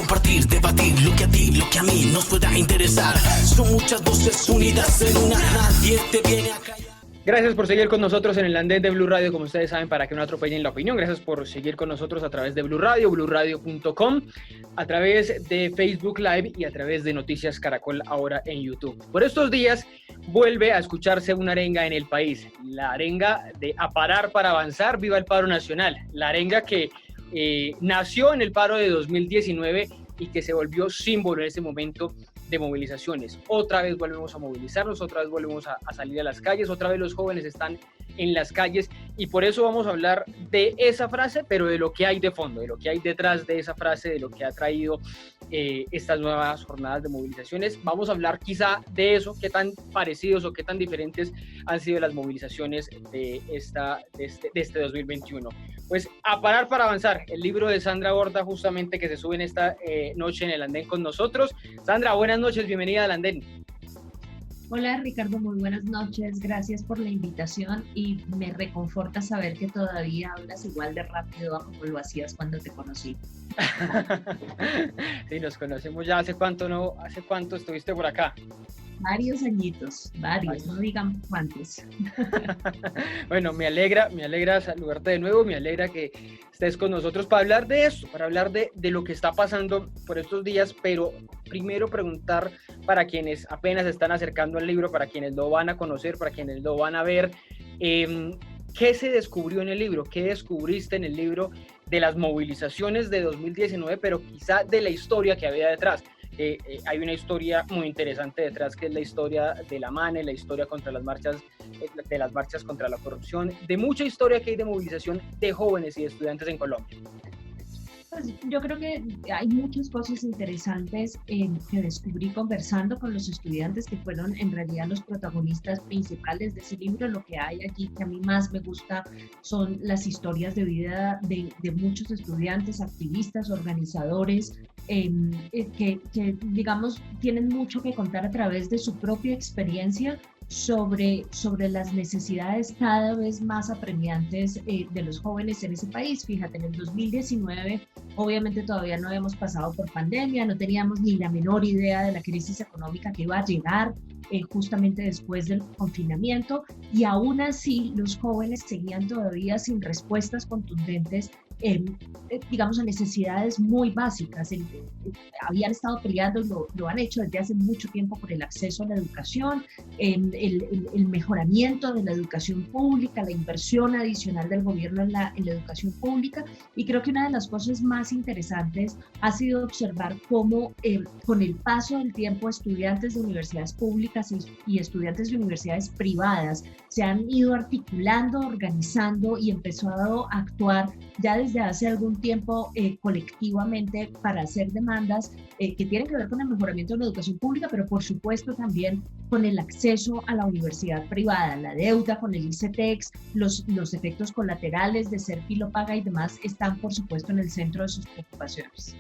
compartir, debatir lo que a ti, lo que a mí nos pueda interesar. Son muchas voces unidas en una, nadie te viene a callar. Gracias por seguir con nosotros en el andén de Blue Radio, como ustedes saben, para que no atropellen la opinión. Gracias por seguir con nosotros a través de Blue Radio, bluradio.com, a través de Facebook Live y a través de Noticias Caracol ahora en YouTube. Por estos días vuelve a escucharse una arenga en el país, la arenga de A Parar para Avanzar, viva el paro nacional, la arenga que nació en el paro de 2019 y que se volvió símbolo en ese momento de movilizaciones. Otra vez volvemos a movilizarnos, otra vez volvemos a salir a las calles, otra vez los jóvenes están en las calles y por eso vamos a hablar de esa frase, pero de lo que hay de fondo, de lo que hay detrás de esa frase, de lo que ha traído estas nuevas jornadas de movilizaciones. Vamos a hablar quizá de eso, qué tan parecidos o qué tan diferentes han sido las movilizaciones de este 2021. Pues A Parar para Avanzar, el libro de Sandra Borda, justamente que se sube en esta noche en el andén con nosotros. Sandra, buenas noches, bienvenida al andén. Hola Ricardo, muy buenas noches, gracias por la invitación y me reconforta saber que todavía hablas igual de rápido a como lo hacías cuando te conocí. Sí, nos conocemos ya, ¿hace cuánto estuviste por acá? Varios añitos, no digan cuántos. Bueno, me alegra saludarte de nuevo, me alegra que estés con nosotros para hablar de eso, para hablar de lo que está pasando por estos días, pero primero preguntar para quienes apenas están acercando al libro, para quienes lo van a conocer, para quienes lo van a ver, ¿qué se descubrió en el libro? ¿Qué descubriste en el libro de las movilizaciones de 2019, pero quizá de la historia que había detrás? Hay una historia muy interesante detrás, que es la historia de la MANE, la historia contra las marchas, de las marchas contra la corrupción, de mucha historia que hay de movilización de jóvenes y de estudiantes en Colombia. Pues yo creo que hay muchas cosas interesantes que descubrí conversando con los estudiantes que fueron en realidad los protagonistas principales de ese libro. Lo que hay allí que a mí más me gusta son las historias de vida de muchos estudiantes, activistas, organizadores, que digamos tienen mucho que contar a través de su propia experiencia sobre las necesidades cada vez más apremiantes de los jóvenes en ese país. Fíjate, en el 2019 obviamente todavía no habíamos pasado por pandemia, no teníamos ni la menor idea de la crisis económica que iba a llegar justamente después del confinamiento, y aún así los jóvenes seguían todavía sin respuestas contundentes digamos a necesidades muy básicas. Habían estado peleando, lo han hecho desde hace mucho tiempo por el acceso a la educación, el mejoramiento de la educación pública, la inversión adicional del gobierno en la educación pública, y creo que una de las cosas más interesantes ha sido observar cómo con el paso del tiempo estudiantes de universidades públicas y estudiantes de universidades privadas se han ido articulando, organizando y empezado a actuar ya desde hace algún tiempo colectivamente para hacer demandas que tienen que ver con el mejoramiento de la educación pública, pero por supuesto también con el acceso a la universidad privada, la deuda con el ICETEX, los efectos colaterales de ser filopaga y demás están por supuesto en el centro de sus preocupaciones.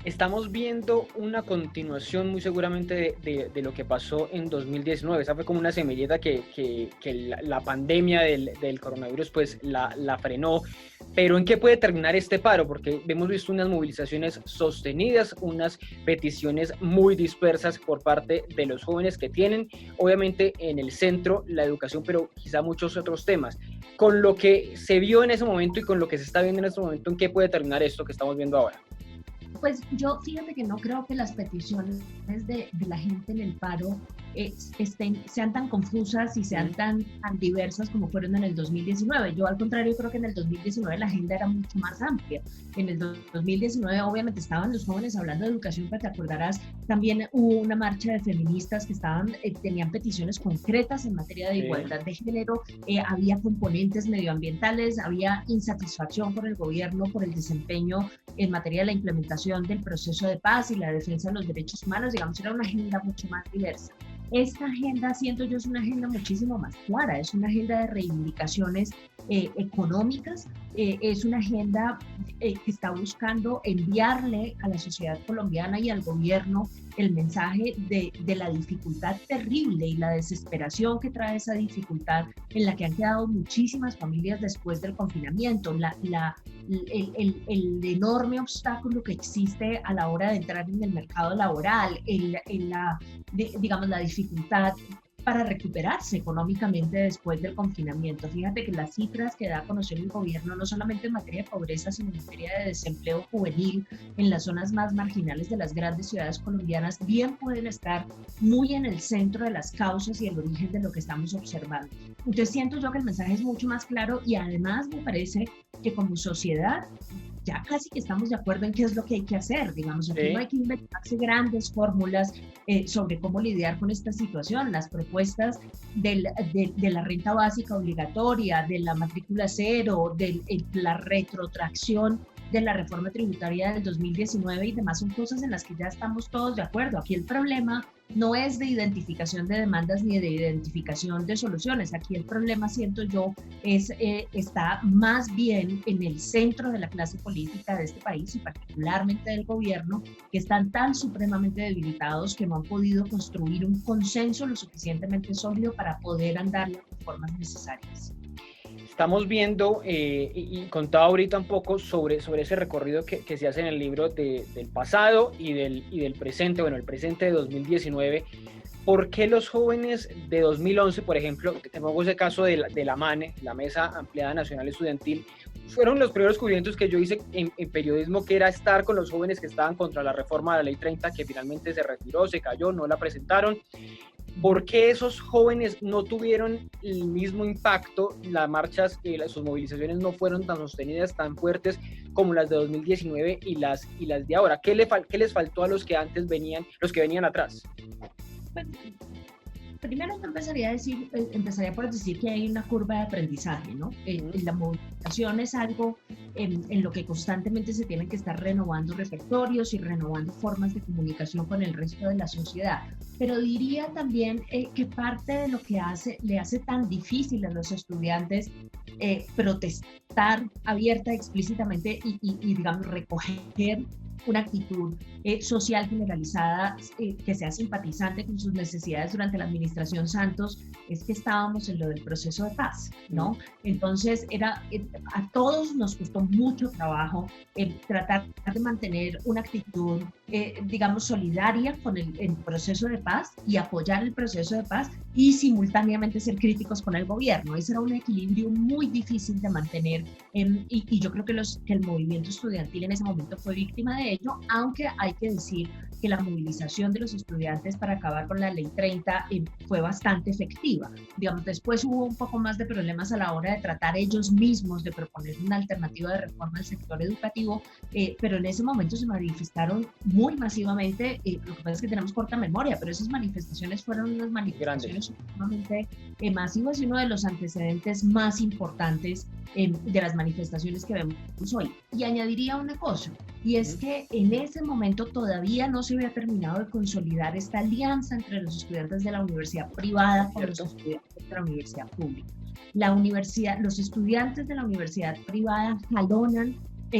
Estamos viendo una continuación muy seguramente de lo que pasó en 2019. Esa fue como una semilleta que la pandemia del coronavirus pues la frenó. Pero ¿en qué puede terminar este paro? Porque hemos visto unas movilizaciones sostenidas, unas peticiones muy dispersas por parte de los jóvenes que tienen, obviamente en el centro la educación, pero quizá muchos otros temas. Con lo que se vio en ese momento y con lo que se está viendo en este momento, ¿en qué puede terminar esto que estamos viendo ahora? Pues yo fíjate que no creo que las peticiones de la gente en el paro sean tan confusas y sean tan diversas como fueron en el 2019. Yo al contrario creo que en el 2019 la agenda era mucho más amplia. En el 2019 obviamente estaban los jóvenes hablando de educación, pero te acordarás, también hubo una marcha de feministas que tenían peticiones concretas en materia de igualdad de género, había componentes medioambientales, había insatisfacción por el gobierno por el desempeño en materia de la implementación del proceso de paz y la defensa de los derechos humanos. Digamos, era una agenda mucho más diversa. Esta agenda, siento yo, es una agenda muchísimo más clara, es una agenda de reivindicaciones económicas, es una agenda que está buscando enviarle a la sociedad colombiana y al gobierno el mensaje de la dificultad terrible y la desesperación que trae esa dificultad en la que han quedado muchísimas familias después del confinamiento, el enorme obstáculo que existe a la hora de entrar en el mercado laboral, digamos, la dificultad para recuperarse económicamente después del confinamiento. Fíjate que las cifras que da a conocer el gobierno, no solamente en materia de pobreza, sino en materia de desempleo juvenil en las zonas más marginales de las grandes ciudades colombianas, bien pueden estar muy en el centro de las causas y el origen de lo que estamos observando. Entonces siento yo que el mensaje es mucho más claro y además me parece que como sociedad ya casi que estamos de acuerdo en qué es lo que hay que hacer, digamos, aquí no hay que inventarse grandes fórmulas sobre cómo lidiar con esta situación. Las propuestas de la renta básica obligatoria, de la matrícula cero, de la retrotracción de la reforma tributaria del 2019 y demás son cosas en las que ya estamos todos de acuerdo. Aquí el problema no es de identificación de demandas ni de identificación de soluciones. Aquí el problema, siento yo, está más bien en el centro de la clase política de este país y particularmente del gobierno, que están tan supremamente debilitados que no han podido construir un consenso lo suficientemente sólido para poder andar las reformas necesarias. Estamos viendo y contaba ahorita un poco sobre ese recorrido que se hace en el libro del pasado y del presente, bueno, el presente de 2019. ¿Por qué los jóvenes de 2011, por ejemplo, tenemos ese caso de la MANE, la Mesa Ampliada Nacional Estudiantil, fueron los primeros descubrimientos que yo hice en periodismo, que era estar con los jóvenes que estaban contra la reforma de la Ley 30, que finalmente se retiró, se cayó, no la presentaron? ¿Por qué esos jóvenes no tuvieron el mismo impacto? Las marchas, sus movilizaciones no fueron tan sostenidas, tan fuertes como las de 2019 y las de ahora. ¿Qué les faltó a los que antes venían, los que venían atrás? Primero empezaría por decir que hay una curva de aprendizaje, ¿no? La movilización es algo en lo que constantemente se tienen que estar renovando repertorios y renovando formas de comunicación con el resto de la sociedad. Pero diría también que parte de lo que le hace tan difícil a los estudiantes protestar abierta, explícitamente y digamos, recoger una actitud social generalizada que sea simpatizante con sus necesidades durante la administración Santos, es que estábamos en lo del proceso de paz, ¿no? Entonces a todos nos costó mucho trabajo tratar de mantener una actitud, digamos, solidaria con el proceso de paz y apoyar el proceso de paz y simultáneamente ser críticos con el gobierno. Ese era un equilibrio muy difícil de mantener y yo creo que el movimiento estudiantil en ese momento fue víctima de ello, aunque hay que decir que la movilización de los estudiantes para acabar con la Ley 30 fue bastante efectiva. Digamos, después hubo un poco más de problemas a la hora de tratar ellos mismos de proponer una alternativa de reforma al sector educativo, pero en ese momento se manifestaron muy masivamente. Lo que pasa es que tenemos corta memoria, pero esas manifestaciones fueron unas manifestaciones sumamente masivas y uno de los antecedentes más importantes de las manifestaciones que vemos hoy. Y añadiría una cosa, y es que en ese momento todavía no se había terminado de consolidar esta alianza entre los estudiantes de la universidad privada con los estudiantes de la universidad pública. Los estudiantes de la universidad privada jalonan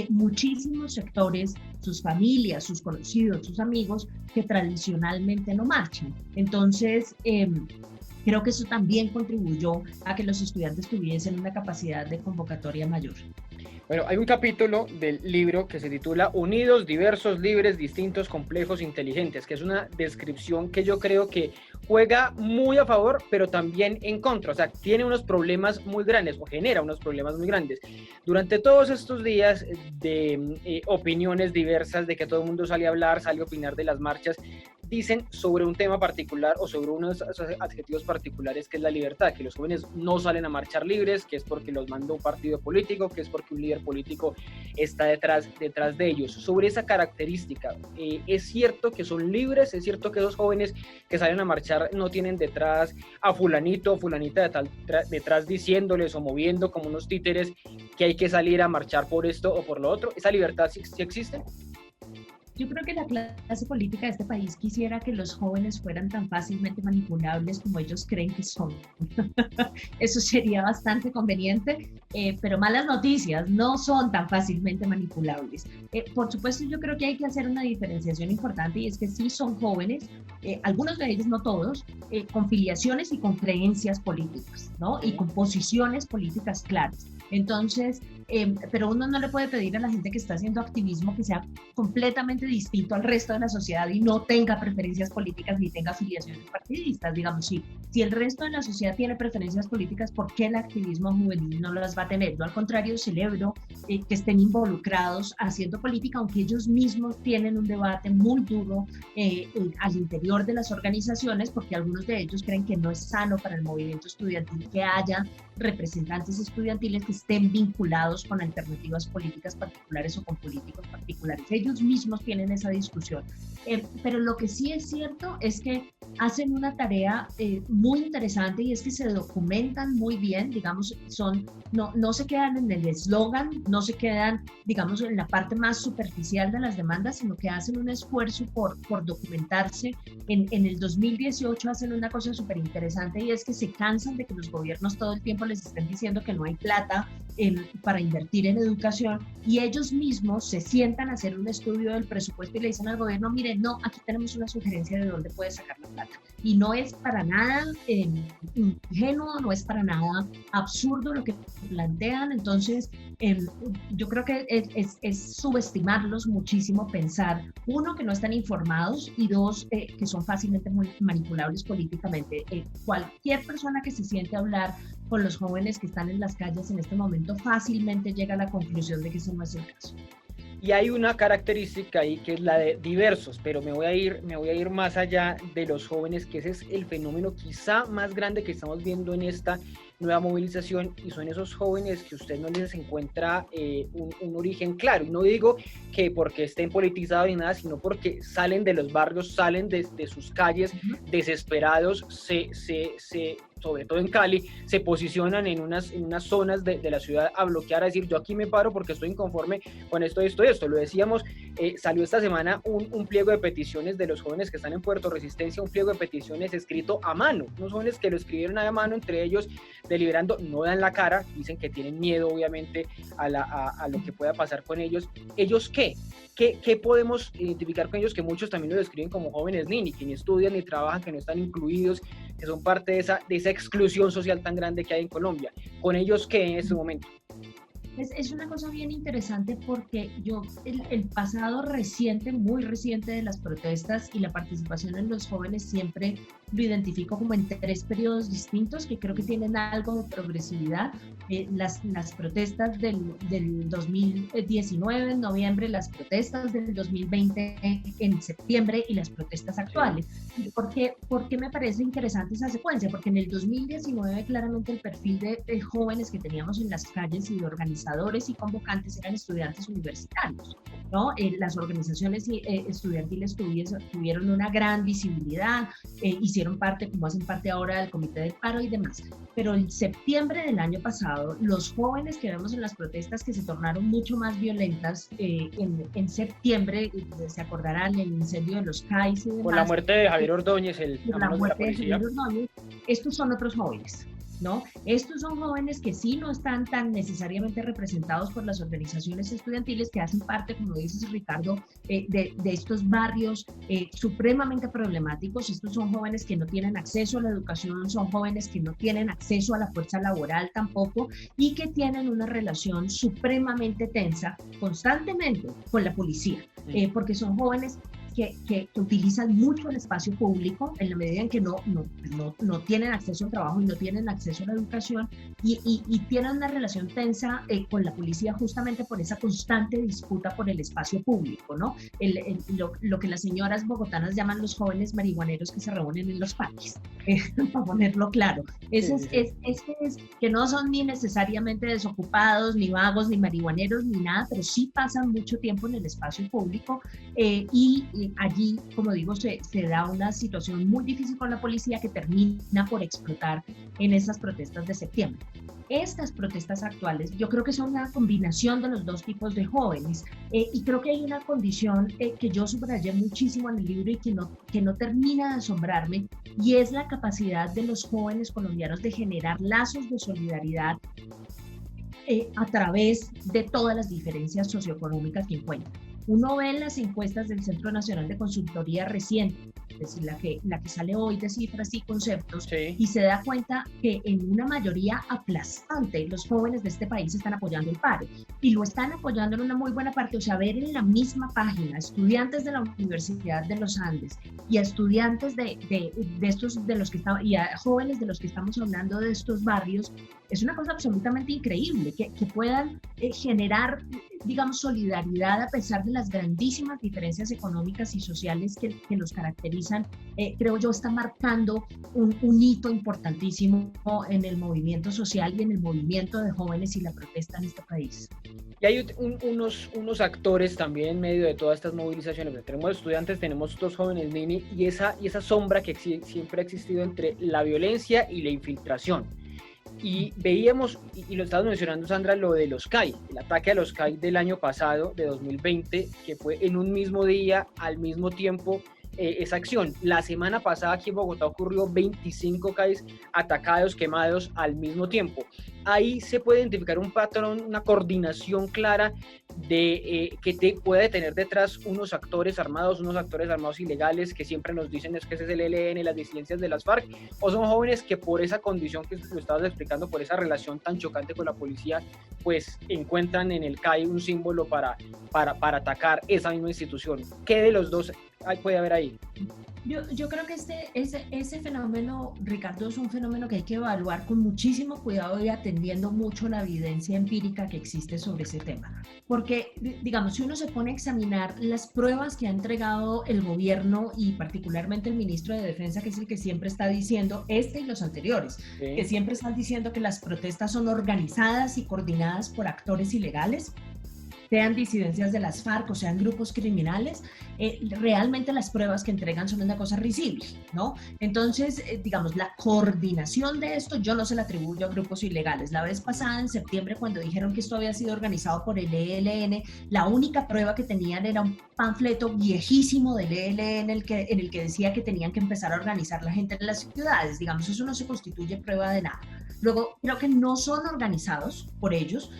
muchísimos sectores, sus familias, sus conocidos, sus amigos, que tradicionalmente no marchan. Entonces, creo que eso también contribuyó a que los estudiantes tuviesen una capacidad de convocatoria mayor. Bueno, hay un capítulo del libro que se titula Unidos, diversos, libres, distintos, complejos, inteligentes, que es una descripción que yo creo que juega muy a favor, pero también en contra. O sea, tiene unos problemas muy grandes o genera unos problemas muy grandes. Durante todos estos días de opiniones diversas, de que todo el mundo sale a hablar, sale a opinar de las marchas, dicen sobre un tema particular o sobre unos adjetivos particulares, que es la libertad, que los jóvenes no salen a marchar libres, que es porque los manda un partido político, que es porque un líder político está detrás de ellos. Sobre esa característica, ¿es cierto que son libres? ¿Es cierto que esos jóvenes que salen a marchar no tienen detrás a fulanito o fulanita detrás diciéndoles o moviendo como unos títeres que hay que salir a marchar por esto o por lo otro? ¿Esa libertad sí existe? Yo creo que la clase política de este país quisiera que los jóvenes fueran tan fácilmente manipulables como ellos creen que son. Eso sería bastante conveniente, pero malas noticias, no son tan fácilmente manipulables. Por supuesto, yo creo que hay que hacer una diferenciación importante, y es que sí son jóvenes, algunos de ellos, no todos, con filiaciones y con creencias políticas, ¿no? Y con posiciones políticas claras. Entonces, pero uno no le puede pedir a la gente que está haciendo activismo que sea completamente distinto al resto de la sociedad y no tenga preferencias políticas ni tenga afiliaciones partidistas. Digamos, si el resto de la sociedad tiene preferencias políticas, ¿por qué el activismo juvenil no las va a tener? Yo, al contrario, celebro que estén involucrados haciendo política, aunque ellos mismos tienen un debate muy duro al interior de las organizaciones, porque algunos de ellos creen que no es sano para el movimiento estudiantil que haya representantes estudiantiles que estén vinculados con alternativas políticas particulares o con políticos particulares. Ellos mismos tienen esa discusión. Pero lo que sí es cierto es que hacen una tarea muy interesante, y es que se documentan muy bien, digamos, no se quedan en el eslogan, no se quedan, digamos, en la parte más superficial de las demandas, sino que hacen un esfuerzo por documentarse. En el 2018 hacen una cosa súper interesante, y es que se cansan de que los gobiernos todo el tiempo les estén diciendo que no hay plata para invertir en educación, y ellos mismos se sientan a hacer un estudio del presupuesto y le dicen al gobierno: mire, no, aquí tenemos una sugerencia de dónde puede sacar la plata. Y no es para nada ingenuo, no es para nada absurdo lo que plantean. Entonces, yo creo que es subestimarlos muchísimo pensar, uno, que no están informados, y dos, que son fácilmente muy manipulables políticamente. Cualquier persona que se siente a hablar con los jóvenes que están en las calles en este momento fácilmente llega a la conclusión de que ese no es el caso. Y hay una característica ahí que es la de diversos, pero me voy a ir más allá de los jóvenes, que ese es el fenómeno quizá más grande que estamos viendo en esta nueva movilización, y son esos jóvenes que usted no les encuentra un origen claro. Y no digo que porque estén politizados ni nada, sino porque salen de los barrios, salen de sus calles desesperados, sobre todo en Cali, se posicionan en unas zonas de la ciudad a bloquear, a decir: yo aquí me paro porque estoy inconforme con esto. Lo decíamos, salió esta semana un pliego de peticiones de los jóvenes que están en Puerto Resistencia, un pliego de peticiones escrito a mano, unos jóvenes que lo escribieron a mano entre ellos, deliberando, no dan la cara, dicen que tienen miedo obviamente a lo que pueda pasar con ellos. ¿Ellos qué? ¿Qué podemos identificar con ellos? Que muchos también lo describen como jóvenes ni estudian ni trabajan, que no están incluidos, que son parte de esa exclusión social tan grande que hay en Colombia. ¿Con ellos qué en este momento? Es una cosa bien interesante, porque yo el pasado reciente, muy reciente de las protestas y la participación en los jóvenes siempre lo identifico como en 3 periodos distintos que creo que tienen algo de progresividad. Las protestas del 2019 en noviembre, las protestas del 2020 en septiembre y las protestas actuales. ¿Por qué me parece interesante esa secuencia? Porque en el 2019 claramente el perfil de jóvenes que teníamos en las calles y de organizadores y convocantes eran estudiantes universitarios, ¿no? Las organizaciones estudiantiles tuvieron una gran visibilidad, hicieron parte, como hacen parte ahora, del Comité del Paro y demás. Pero en septiembre del año pasado, los jóvenes que vemos en las protestas, que se tornaron mucho más violentas, en septiembre, se acordarán el incendio de los CAIS y demás. Con la muerte de Javier Ordóñez, la muerte de Javier Ordóñez, estos son otros jóvenes, ¿no? Estos son jóvenes que sí no están tan necesariamente representados por las organizaciones estudiantiles, que hacen parte, como dices, Ricardo, de estos barrios supremamente problemáticos. Estos son jóvenes que no tienen acceso a la educación, son jóvenes que no tienen acceso a la fuerza laboral tampoco, y que tienen una relación supremamente tensa constantemente con la policía, porque son jóvenes que utilizan mucho el espacio público en la medida en que no tienen acceso al trabajo y no tienen acceso a la educación, y tienen una relación tensa con la policía justamente por esa constante disputa por el espacio público, ¿no? Lo que las señoras bogotanas llaman los jóvenes marihuaneros que se reúnen en los parques, para ponerlo claro. Es que no son ni necesariamente desocupados, ni vagos, ni marihuaneros, ni nada, pero sí pasan mucho tiempo en el espacio público, y allí, como digo, se da una situación muy difícil con la policía que termina por explotar en esas protestas de septiembre. Estas protestas actuales, yo creo que son una combinación de los dos tipos de jóvenes, y creo que hay una condición que yo subrayé muchísimo en el libro y que no termina de asombrarme, y es la capacidad de los jóvenes colombianos de generar lazos de solidaridad a través de todas las diferencias socioeconómicas que encuentran. Uno ve en las encuestas del Centro Nacional de Consultoría reciente, es decir, la que sale hoy de Cifras y Conceptos, Sí. y se da cuenta que en una mayoría aplastante los jóvenes de este país están apoyando el paro, y lo están apoyando en una muy buena parte. O sea, ver en la misma página estudiantes de la Universidad de los Andes y a estudiantes de estos, de los que estamos, y a jóvenes de los que estamos hablando de estos barrios, es una cosa absolutamente increíble, que puedan generar, digamos, solidaridad a pesar de las grandísimas diferencias económicas y sociales que los caracterizan. Creo yo está marcando un hito importantísimo en el movimiento social y en el movimiento de jóvenes y la protesta en este país. Y hay unos actores también en medio de todas estas movilizaciones. Tenemos estudiantes, tenemos estos jóvenes, Nini, y esa sombra que siempre ha existido entre la violencia y la infiltración. Y veíamos, y lo estabas mencionando, Sandra, lo de los CAI, el ataque a los CAI del año pasado, de 2020, que fue en un mismo día, al mismo tiempo, esa acción. La semana pasada aquí en Bogotá ocurrió 25 CAIs atacados, quemados al mismo tiempo. Ahí se puede identificar un patrón, una coordinación clara de que te puede tener detrás unos actores armados ilegales que siempre nos dicen es que ese es el ELN, las disidencias de las FARC, o son jóvenes que por esa condición que lo estabas explicando, por esa relación tan chocante con la policía, pues encuentran en el CAI un símbolo para atacar esa misma institución. ¿Qué de los dos puede haber ahí? Yo creo que ese fenómeno, Ricardo, es un fenómeno que hay que evaluar con muchísimo cuidado y atendiendo mucho la evidencia empírica que existe sobre ese tema. Porque, digamos, si uno se pone a examinar las pruebas que ha entregado el gobierno y particularmente el ministro de Defensa, que es el que siempre está diciendo, y los anteriores, sí, que siempre están diciendo que las protestas son organizadas y coordinadas por actores ilegales, sean disidencias de las FARC o sean grupos criminales, realmente las pruebas que entregan son una cosa risible, ¿no? Entonces, digamos, la coordinación de esto yo no se la atribuyo a grupos ilegales. La vez pasada, en septiembre, cuando dijeron que esto había sido organizado por el ELN, la única prueba que tenían era un panfleto viejísimo del ELN en el que decía que tenían que empezar a organizar la gente en las ciudades. Digamos, eso no se constituye prueba de nada. Luego, creo que no son organizados por ellos,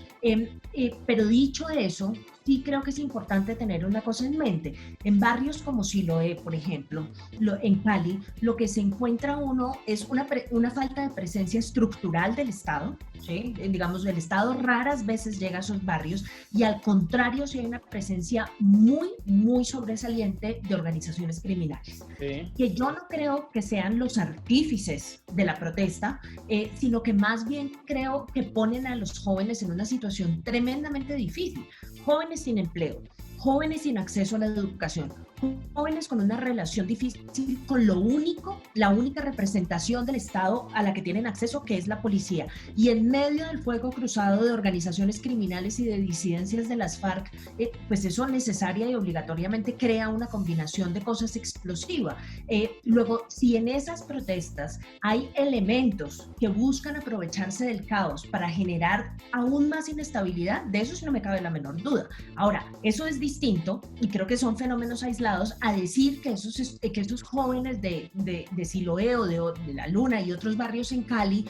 pero dicho eso, sí creo que es importante tener una cosa en mente. En barrios como Siloé, por ejemplo, en Cali, lo que se encuentra uno es una falta de presencia estructural del Estado, ¿sí? Digamos, el Estado raras veces llega a esos barrios, y al contrario, sí hay una presencia muy, muy sobresaliente de organizaciones criminales. Sí. Que yo no creo que sean los artífices de la protesta, sino que más bien creo que ponen a los jóvenes en una situación tremendamente difícil. Jóvenes sin empleo, jóvenes sin acceso a la educación, jóvenes con una relación difícil con la única representación del Estado a la que tienen acceso, que es la policía, y en medio del fuego cruzado de organizaciones criminales y de disidencias de las FARC, pues eso necesaria y obligatoriamente crea una combinación de cosas explosiva. Luego, si en esas protestas hay elementos que buscan aprovecharse del caos para generar aún más inestabilidad, de eso sí no me cabe la menor duda. Ahora, eso es distinto, y creo que son fenómenos aislados, a decir que esos jóvenes de Siloé o de La Luna y otros barrios en Cali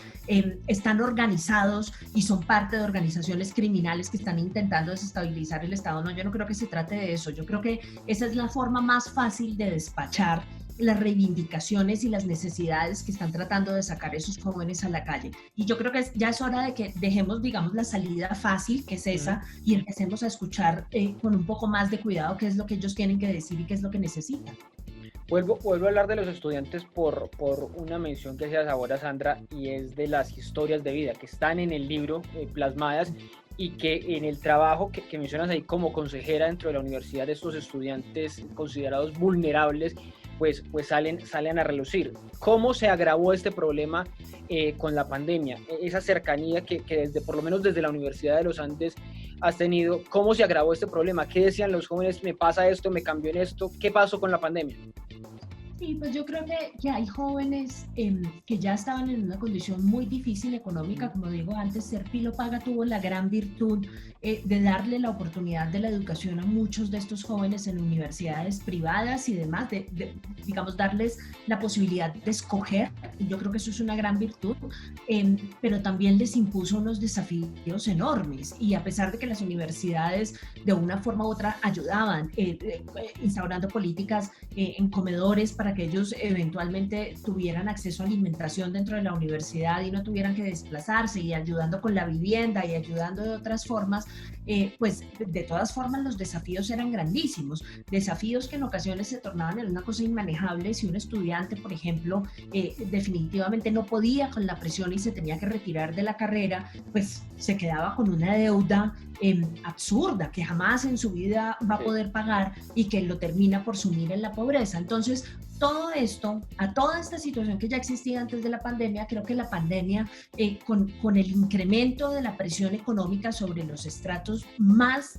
están organizados y son parte de organizaciones criminales que están intentando desestabilizar el Estado. No, yo no creo que se trate de eso. Yo creo que esa es la forma más fácil de despachar las reivindicaciones y las necesidades que están tratando de sacar esos jóvenes a la calle. Y yo creo que ya es hora de que dejemos, digamos, la salida fácil, que es esa, y empecemos a escuchar con un poco más de cuidado qué es lo que ellos tienen que decir y qué es lo que necesitan. Vuelvo a hablar de los estudiantes por una mención que hacías ahora, Sandra, y es de las historias de vida que están en el libro plasmadas, y que en el trabajo que mencionas ahí como consejera dentro de la universidad de estos estudiantes considerados vulnerables, pues salen a relucir. ¿Cómo se agravó este problema con la pandemia? Esa cercanía que por lo menos desde la Universidad de los Andes has tenido. ¿Cómo se agravó este problema? ¿Qué decían los jóvenes? ¿Me pasa esto? ¿Me cambió en esto? ¿Qué pasó con la pandemia? Sí, pues yo creo que hay jóvenes que ya estaban en una condición muy difícil económica. Como digo antes, Serpilo Paga tuvo la gran virtud de darle la oportunidad de la educación a muchos de estos jóvenes en universidades privadas y demás, digamos, darles la posibilidad de escoger. Y yo creo que eso es una gran virtud, pero también les impuso unos desafíos enormes. Y a pesar de que las universidades de una forma u otra ayudaban, instaurando políticas en comedores para que ellos eventualmente tuvieran acceso a alimentación dentro de la universidad y no tuvieran que desplazarse, y ayudando con la vivienda y ayudando de otras formas, pues de todas formas los desafíos eran grandísimos, desafíos que en ocasiones se tornaban en una cosa inmanejable. Si un estudiante, por ejemplo, definitivamente no podía con la presión y se tenía que retirar de la carrera, pues se quedaba con una deuda absurda que jamás en su vida va a poder pagar y que lo termina por sumir en la pobreza. Entonces, todo esto, a toda esta situación que ya existía antes de la pandemia, creo que la pandemia, con el incremento de la presión económica sobre los estratos más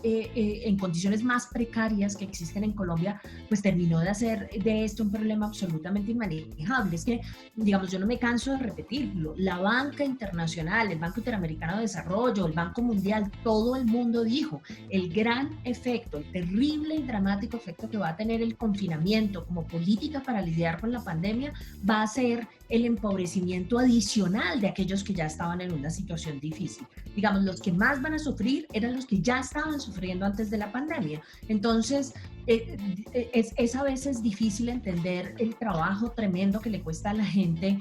en condiciones más precarias que existen en Colombia, pues terminó de hacer de esto un problema absolutamente inmanejable. Es que, digamos, yo no me canso de repetirlo, la banca internacional, el Banco Interamericano de Desarrollo, el Banco Mundial, todo el mundo dijo, el gran efecto, el terrible y dramático efecto que va a tener el confinamiento como política para lidiar con la pandemia va a ser el empobrecimiento adicional de aquellos que ya estaban en una situación difícil. Digamos, los que más van a sufrir eran los que ya estaban sufriendo antes de la pandemia. Entonces, es a veces difícil entender el trabajo tremendo que le cuesta a la gente,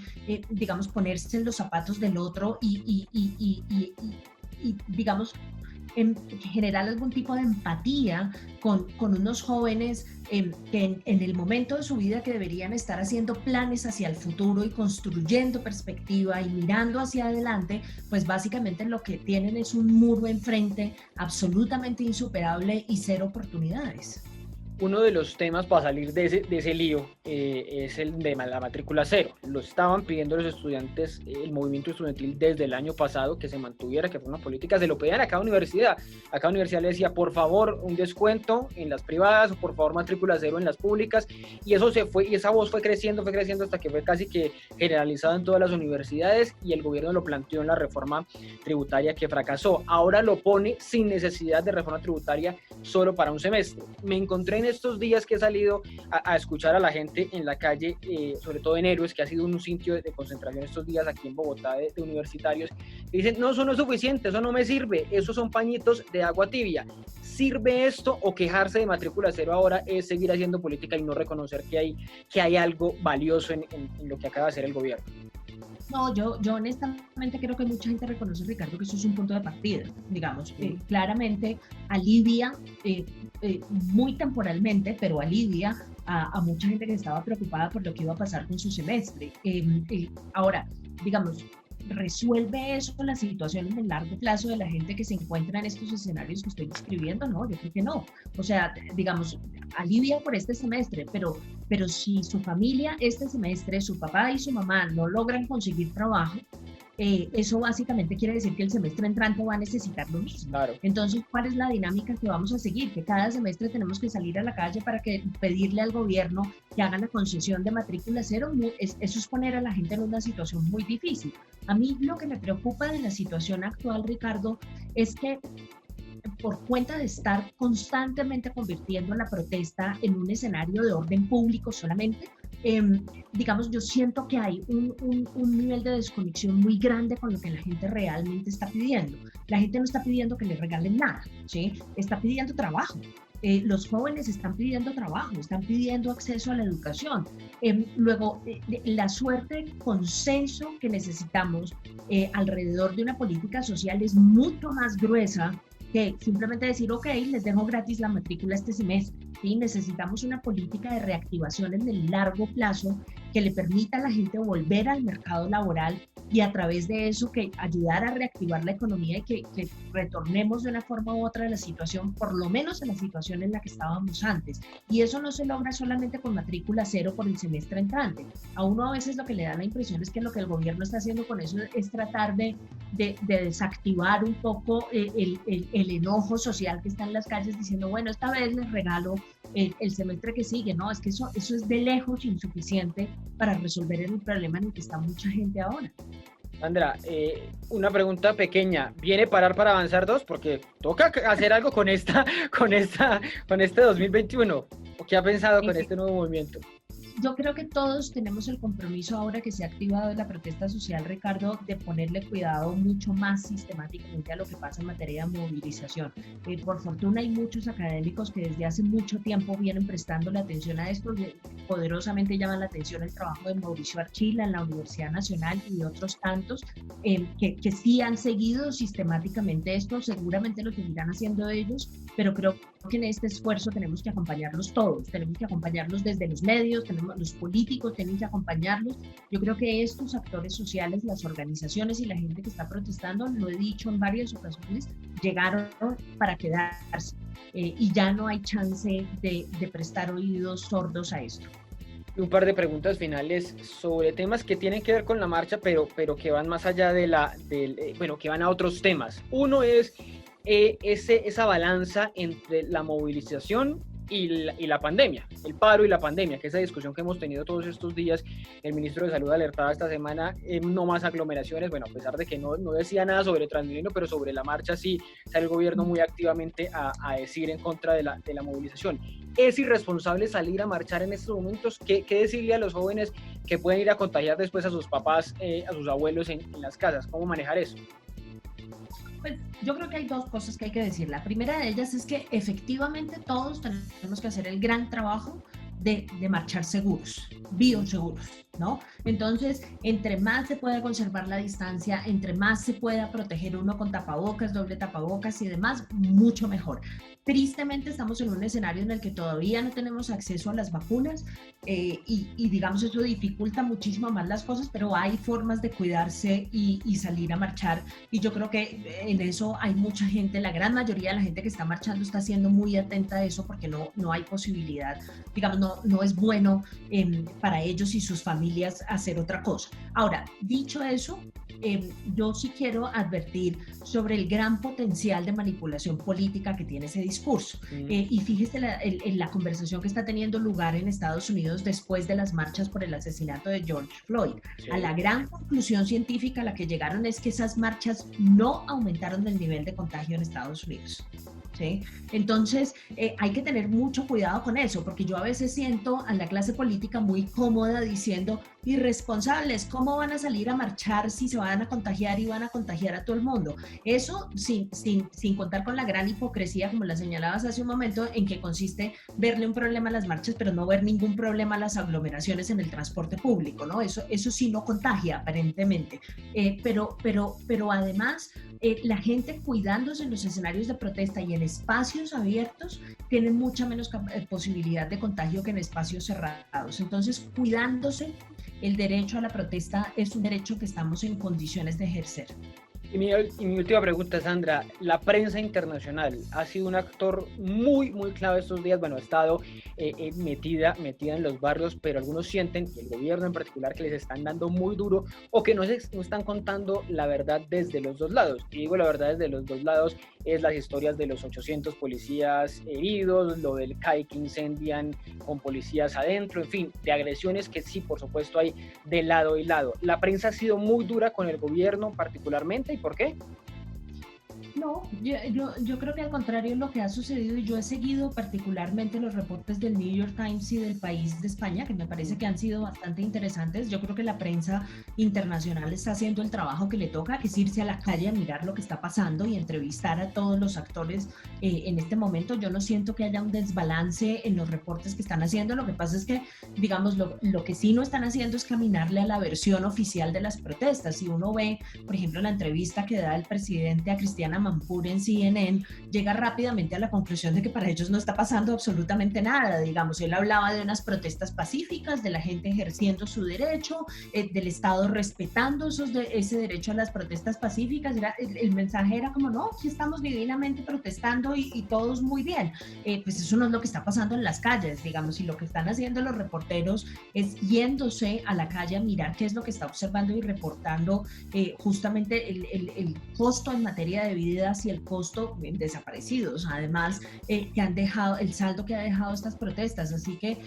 digamos, ponerse en los zapatos del otro y digamos, generar algún tipo de empatía con unos jóvenes que en el momento de su vida que deberían estar haciendo planes hacia el futuro y construyendo perspectiva y mirando hacia adelante, pues básicamente lo que tienen es un muro enfrente absolutamente insuperable y cero oportunidades. Uno de los temas para salir de ese lío es el de la matrícula cero. Lo estaban pidiendo los estudiantes, el movimiento estudiantil desde el año pasado, que se mantuviera, que fue una política, se lo pedían a cada universidad. A cada universidad le decía, por favor, un descuento en las privadas, o por favor, matrícula cero en las públicas, y eso se fue, y esa voz fue creciendo hasta que fue casi que generalizada en todas las universidades, y el gobierno lo planteó en la reforma tributaria que fracasó. Ahora lo pone sin necesidad de reforma tributaria, solo para un semestre. Me encontré en estos días que he salido a escuchar a la gente en la calle, sobre todo en Héroes, que ha sido un sitio de concentración estos días aquí en Bogotá de universitarios, que dicen, no, eso no es suficiente, eso no me sirve, esos son pañitos de agua tibia. ¿Sirve esto o quejarse de matrícula cero ahora es seguir haciendo política y no reconocer que hay algo valioso en lo que acaba de hacer el gobierno? No, yo honestamente creo que mucha gente reconoce, Ricardo, que eso es un punto de partida, digamos. Claramente alivia, muy temporalmente, pero alivia a mucha gente que estaba preocupada por lo que iba a pasar con su semestre. Ahora, digamos, ¿resuelve eso la situación en el largo plazo de la gente que se encuentra en estos escenarios que estoy describiendo? No, yo creo que no. O sea, digamos, alivia por este semestre, pero si su familia este semestre, su papá y su mamá no logran conseguir trabajo, eso básicamente quiere decir que el semestre entrante va a necesitar lo mismo. Claro. Entonces, ¿cuál es la dinámica que vamos a seguir? Que cada semestre tenemos que salir a la calle para pedirle al gobierno que haga la concesión de matrícula cero. Eso es poner a la gente en una situación muy difícil. A mí lo que me preocupa de la situación actual, Ricardo, es que por cuenta de estar constantemente convirtiendo la protesta en un escenario de orden público solamente, digamos, yo siento que hay un nivel de desconexión muy grande con lo que la gente realmente está pidiendo. La gente no está pidiendo que le regalen nada, ¿sí? Está pidiendo trabajo. Los jóvenes están pidiendo trabajo, están pidiendo acceso a la educación. Luego, la suerte de consenso que necesitamos alrededor de una política social es mucho más gruesa que simplemente decir, ok, les dejo gratis la matrícula este semestre. ¿Sí? Necesitamos una política de reactivación en el largo plazo que le permita a la gente volver al mercado laboral y a través de eso que ayudar a reactivar la economía y que retornemos de una forma u otra a la situación, por lo menos a la situación en la que estábamos antes. Y eso no se logra solamente con matrícula cero por el semestre entrante. A uno a veces lo que le da la impresión es que lo que el gobierno está haciendo con eso es tratar de desactivar un poco el enojo social que está en las calles diciendo, bueno, esta vez les regalo el semestre que sigue. No, es que eso es de lejos insuficiente para resolver el problema en el que está mucha gente ahora. Sandra, una pregunta pequeña. ¿Viene Parar para Avanzar 2? Porque toca hacer algo con este 2021. ¿O qué ha pensado con este nuevo movimiento? Yo creo que todos tenemos el compromiso ahora que se ha activado la protesta social, Ricardo, de ponerle cuidado mucho más sistemáticamente a lo que pasa en materia de movilización. Por fortuna hay muchos académicos que desde hace mucho tiempo vienen prestándole atención a esto. Poderosamente llaman la atención el trabajo de Mauricio Archila en la Universidad Nacional y de otros tantos que sí han seguido sistemáticamente esto. Seguramente lo seguirán haciendo ellos, pero creo que en este esfuerzo tenemos que acompañarlos todos. Tenemos que acompañarlos desde los medios, los políticos tienen que acompañarlos. Yo creo que estos actores sociales, las organizaciones y la gente que está protestando, lo he dicho en varias ocasiones, llegaron para quedarse y ya no hay chance de prestar oídos sordos a esto. Un par de preguntas finales sobre temas que tienen que ver con la marcha, pero que van más allá que van a otros temas. Uno es esa balanza entre la movilización y la pandemia, el paro y la pandemia, que esa discusión que hemos tenido todos estos días. El ministro de Salud alertaba esta semana, no más aglomeraciones, bueno, a pesar de que no decía nada sobre Transmilenio, pero sobre la marcha sí sale el gobierno muy activamente a decir en contra de la movilización. ¿Es irresponsable salir a marchar en estos momentos? ¿Qué decirle a los jóvenes que pueden ir a contagiar después a sus papás, a sus abuelos en las casas? ¿Cómo manejar eso? Pues yo creo que hay dos cosas que hay que decir. La primera de ellas es que efectivamente todos tenemos que hacer el gran trabajo de marchar seguros, bioseguros, ¿no? Entonces, entre más se pueda conservar la distancia, entre más se pueda proteger uno con tapabocas, doble tapabocas y demás, mucho mejor. Tristemente estamos en un escenario en el que todavía no tenemos acceso a las vacunas y digamos eso dificulta muchísimo más las cosas, pero hay formas de cuidarse y salir a marchar, y yo creo que en eso hay mucha gente, la gran mayoría de la gente que está marchando está siendo muy atenta a eso porque no hay posibilidad, digamos, no es bueno para ellos y sus familias hacer otra cosa. Ahora, dicho eso, yo sí quiero advertir sobre el gran potencial de manipulación política que tiene ese discurso. Y fíjese la conversación que está teniendo lugar en Estados Unidos después de las marchas por el asesinato de George Floyd. Sí. A la gran conclusión científica a la que llegaron es que esas marchas no aumentaron el nivel de contagio en Estados Unidos. ¿Sí? Entonces hay que tener mucho cuidado con eso, porque yo a veces siento a la clase política muy cómoda diciendo, irresponsables, ¿cómo van a salir a marchar si se van a contagiar y van a contagiar a todo el mundo? Eso sin contar con la gran hipocresía, como la señalabas hace un momento, en que consiste verle un problema a las marchas, pero no ver ningún problema a las aglomeraciones en el transporte público, ¿no? Eso sí no contagia, aparentemente. Pero además, la gente cuidándose en los escenarios de protesta y en espacios abiertos tiene mucha menos posibilidad de contagio que en espacios cerrados. Entonces, cuidándose, el derecho a la protesta es un derecho que estamos en condiciones de ejercer. Y mi última pregunta, Sandra, la prensa internacional ha sido un actor muy clave estos días. Bueno, ha estado metida en los barrios, pero algunos sienten, y el gobierno en particular, que les están dando muy duro o que no están contando la verdad desde los dos lados. Y digo la verdad desde los dos lados, es las historias de los 800 policías heridos, lo del CAI que incendian con policías adentro, en fin, de agresiones que sí, por supuesto, hay de lado y lado. La prensa ha sido muy dura con el gobierno particularmente, ¿y por qué? No, yo creo que al contrario lo que ha sucedido, y yo he seguido particularmente los reportes del New York Times y del País de España, que me parece que han sido bastante interesantes. Yo creo que la prensa internacional está haciendo el trabajo que le toca, que es irse a la calle a mirar lo que está pasando y entrevistar a todos los actores en este momento. Yo no siento que haya un desbalance en los reportes que están haciendo. Lo que pasa es que, digamos, lo que sí no están haciendo es caminarle a la versión oficial de las protestas. Si uno ve, por ejemplo, la entrevista que da el presidente a Cristiana Mamá Kanpur en CNN, llega rápidamente a la conclusión de que para ellos no está pasando absolutamente nada. Digamos, él hablaba de unas protestas pacíficas, de la gente ejerciendo su derecho, del Estado respetando ese derecho a las protestas pacíficas. El mensaje era como, no, aquí estamos divinamente protestando y todos muy bien. Pues eso no es lo que está pasando en las calles, digamos, y lo que están haciendo los reporteros es yéndose a la calle a mirar qué es lo que está observando y reportando justamente el costo en materia de vidas y el costo en desaparecidos, además que han dejado, el saldo que ha dejado estas protestas. Así que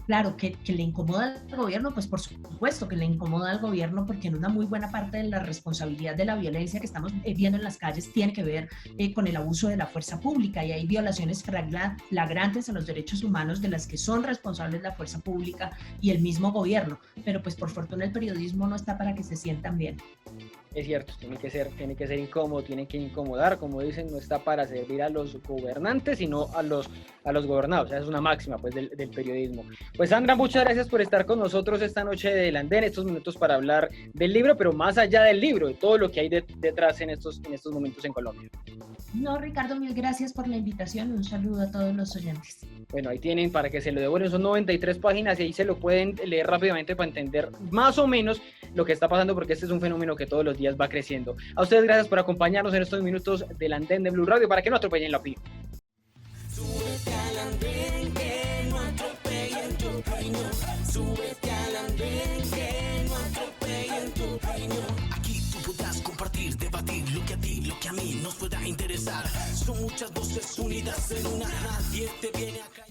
claro, que le incomoda al gobierno, pues por supuesto que le incomoda al gobierno, porque en una muy buena parte de la responsabilidad de la violencia que estamos viendo en las calles tiene que ver con el abuso de la fuerza pública, y hay violaciones flagrantes a los derechos humanos de las que son responsables la fuerza pública y el mismo gobierno, pero pues por fortuna el periodismo no está para que se sientan bien. Es cierto, tiene que ser incómodo, tiene que incomodar, como dicen, no está para servir a los gobernantes, sino a los gobernados. O sea, es una máxima pues del periodismo. Pues Sandra, muchas gracias por estar con nosotros esta noche del Andén, estos minutos para hablar del libro, pero más allá del libro, de todo lo que hay detrás en estos momentos en Colombia. No, Ricardo, mil gracias por la invitación, un saludo a todos los oyentes. Bueno, ahí tienen para que se lo devuelvan, son 93 páginas y ahí se lo pueden leer rápidamente para entender más o menos lo que está pasando, porque este es un fenómeno que todos los días va creciendo. A ustedes gracias por acompañarnos en estos minutos del Andén de Blue Radio, para que no atropellen la opinión. Súbete al andén, que no atropellen tu opinión. Súbete al andén, que no atropellen tu opinión. Aquí tú podrás compartir, debatir lo que a ti, lo que a mí nos pueda interesar. Son muchas voces unidas en una, nadie te viene a callar.